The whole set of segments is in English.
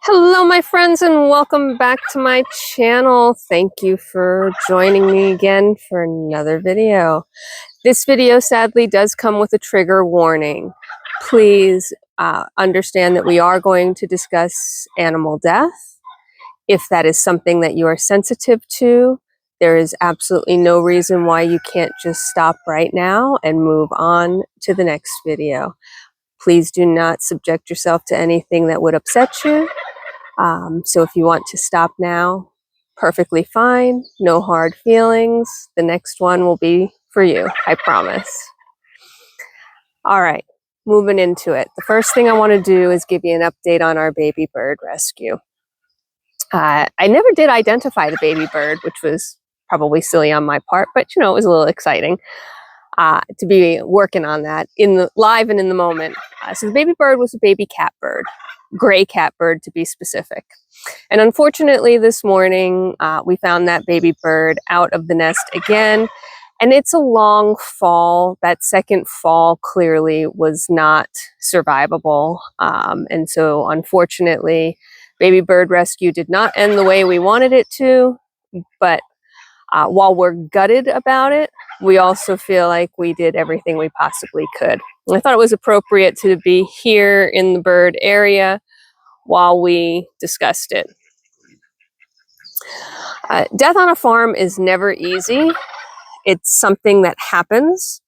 Hello, my friends, and welcome back to my channel. Thank you for joining me again for another video. This video sadly does come with a trigger warning. Please understand that we are going to discuss animal death. If that is something that you are sensitive to, there is absolutely no reason why you can't just stop right now and move on to the next video. Please do not subject yourself to anything that would upset you. So if you want to stop now, perfectly fine, no hard feelings. The next one will be for you, I promise. All right, moving into it. The first thing I want to do is give you an update on our baby bird rescue. I never did identify the baby bird, which was probably silly on my part, but it was a little exciting to be working on that live and in the moment. So the baby bird was a baby catbird, gray catbird to be specific. And unfortunately, this morning, we found that baby bird out of the nest again. And it's a long fall. That second fall clearly was not survivable. And so unfortunately, baby bird rescue did not end the way we wanted it to. But while we're gutted about it, we also feel like we did everything we possibly could. I thought it was appropriate to be here in the bird area while we discussed it. Death on a farm is never easy. It's something that happens.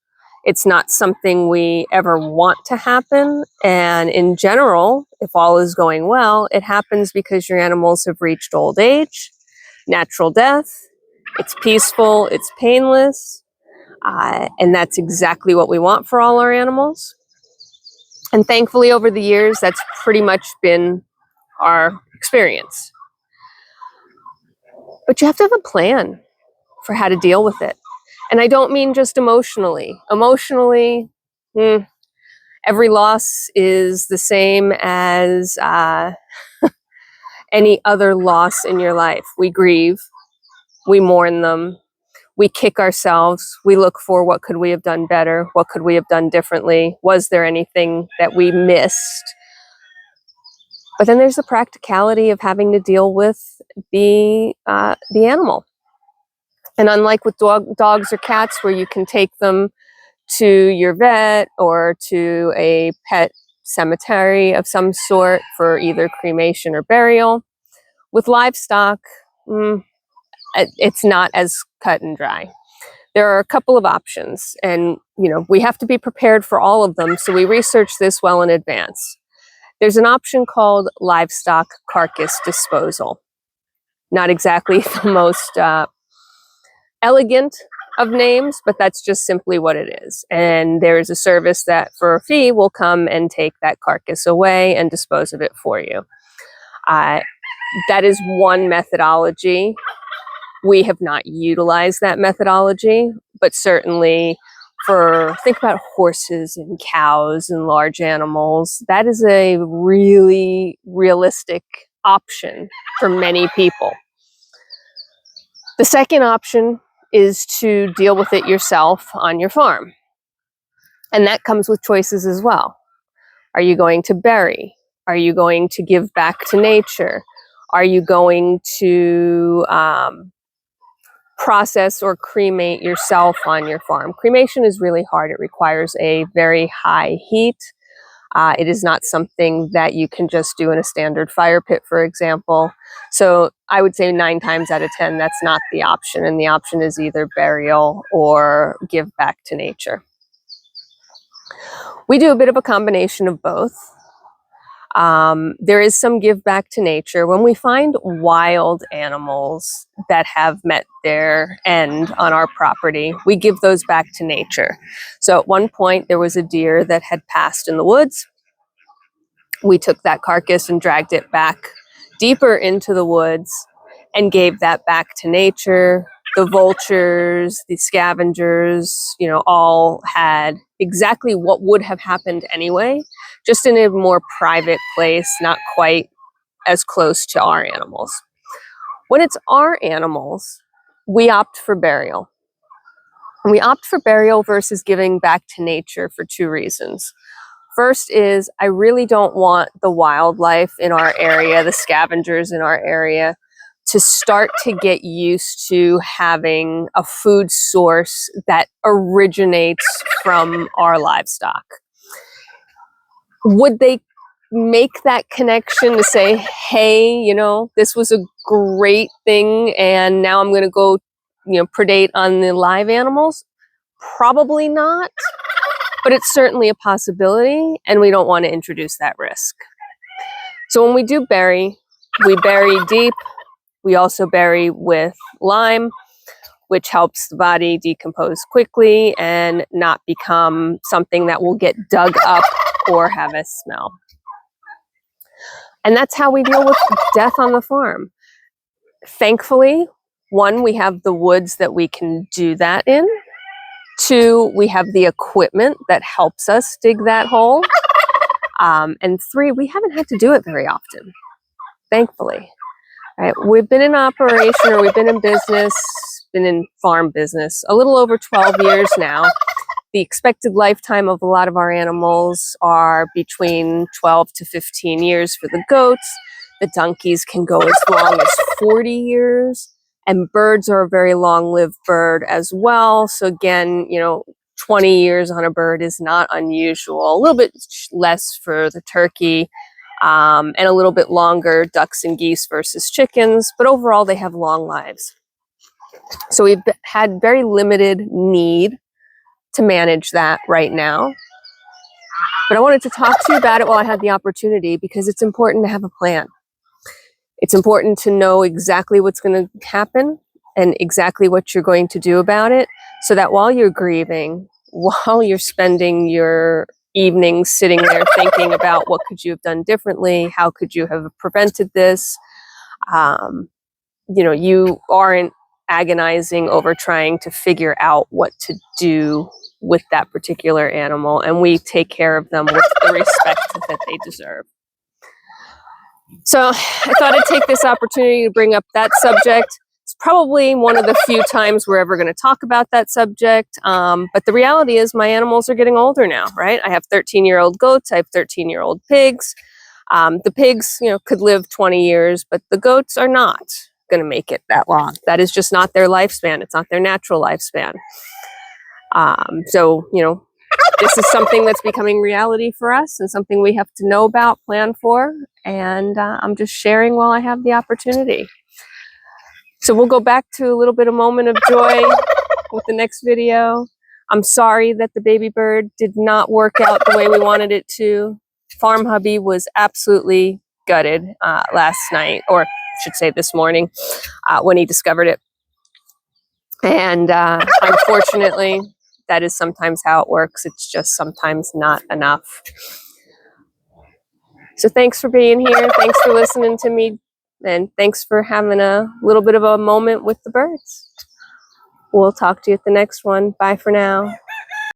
It's not something we ever want to happen. And in general, if all is going well, it happens because your animals have reached old age, natural death. It's peaceful, it's painless, and that's exactly what we want for all our animals. And thankfully, over the years, that's pretty much been our experience. But you have to have a plan for how to deal with it. And I don't mean just emotionally. Emotionally, every loss is the same as any other loss in your life. We grieve, we mourn them, we kick ourselves, we look for what could we have done better, what could we have done differently, was there anything that we missed? But then there's the practicality of having to deal with the animal. And unlike with dogs or cats, where you can take them to your vet or to a pet cemetery of some sort for either cremation or burial, with livestock, it's not as cut and dry. There are a couple of options, and we have to be prepared for all of them, so we research this well in advance. There's an option called livestock carcass disposal. Not exactly the most elegant of names, but that's just simply what it is. And there is a service that for a fee will come and take that carcass away and dispose of it for you. That is one methodology. We have not utilized that methodology, but certainly think about horses and cows and large animals, that is a really realistic option for many people. The second option is to deal with it yourself on your farm. And that comes with choices as well. Are you going to bury? Are you going to give back to nature? Are you going to process or cremate yourself on your farm? Cremation is really hard. It requires a very high heat. It is not something that you can just do in a standard fire pit, for example. So I would say 9 times out of 10, that's not the option. And the option is either burial or give back to nature. We do a bit of a combination of both. There is some give back to nature. When we find wild animals that have met their end on our property, we give those back to nature. So at one point, there was a deer that had passed in the woods. We took that carcass and dragged it back deeper into the woods and gave that back to nature. The vultures, the scavengers, all had exactly what would have happened anyway, just in a more private place, not quite as close to our animals. When it's our animals, we opt for burial. And we opt for burial versus giving back to nature for 2 reasons. First is I really don't want the wildlife in our area, the scavengers in our area, to start to get used to having a food source that originates from our livestock. Would they make that connection to say, hey, you know, this was a great thing and now I'm going to go, you know, predate on the live animals? Probably not, but it's certainly a possibility, and we don't want to introduce that risk. So when we do bury, we bury deep. We also bury with lime, which helps the body decompose quickly and not become something that will get dug up or have a smell. And that's how we deal with death on the farm. Thankfully, one, we have the woods that we can do that in. Two, we have the equipment that helps us dig that hole. And three, we haven't had to do it very often, thankfully. Right? We've been in operation, or we've been in business, been in farm business, a little over 12 years now. The expected lifetime of a lot of our animals are between 12 to 15 years for the goats. The donkeys can go as long as 40 years. And birds are a very long-lived bird as well. So again, you know, 20 years on a bird is not unusual. A little bit less for the turkey, and a little bit longer ducks and geese versus chickens. But overall, they have long lives. So we've had very limited need to manage that right now. But I wanted to talk to you about it while I had the opportunity, because it's important to have a plan. It's important to know exactly what's going to happen and exactly what you're going to do about it, so that while you're grieving, while you're spending your evenings sitting there thinking about what could you have done differently, how could you have prevented this, you know, you aren't agonizing over trying to figure out what to do with that particular animal, and we take care of them with the respect that they deserve. So I thought I'd take this opportunity to bring up that subject. It's probably one of the few times we're ever going to talk about that subject. But the reality is my animals are getting older now, right? I have 13-year-old goats. I have 13-year-old pigs. The pigs, you know, could live 20 years, but the goats are not going to make it that long. That is just not their lifespan. It's not their natural lifespan. So, you know, this is something that's becoming reality for us and something we have to know about, plan for, and I'm just sharing while I have the opportunity. So we'll go back to a little bit of moment of joy with the next video. I'm sorry that the baby bird did not work out the way we wanted it to. Farm hubby was absolutely gutted last night, or I should say this morning, when he discovered it. And unfortunately, that is sometimes how it works. It's just sometimes not enough. So thanks for being here. Thanks for listening to me. And thanks for having a little bit of a moment with the birds. We'll talk to you at the next one. Bye for now.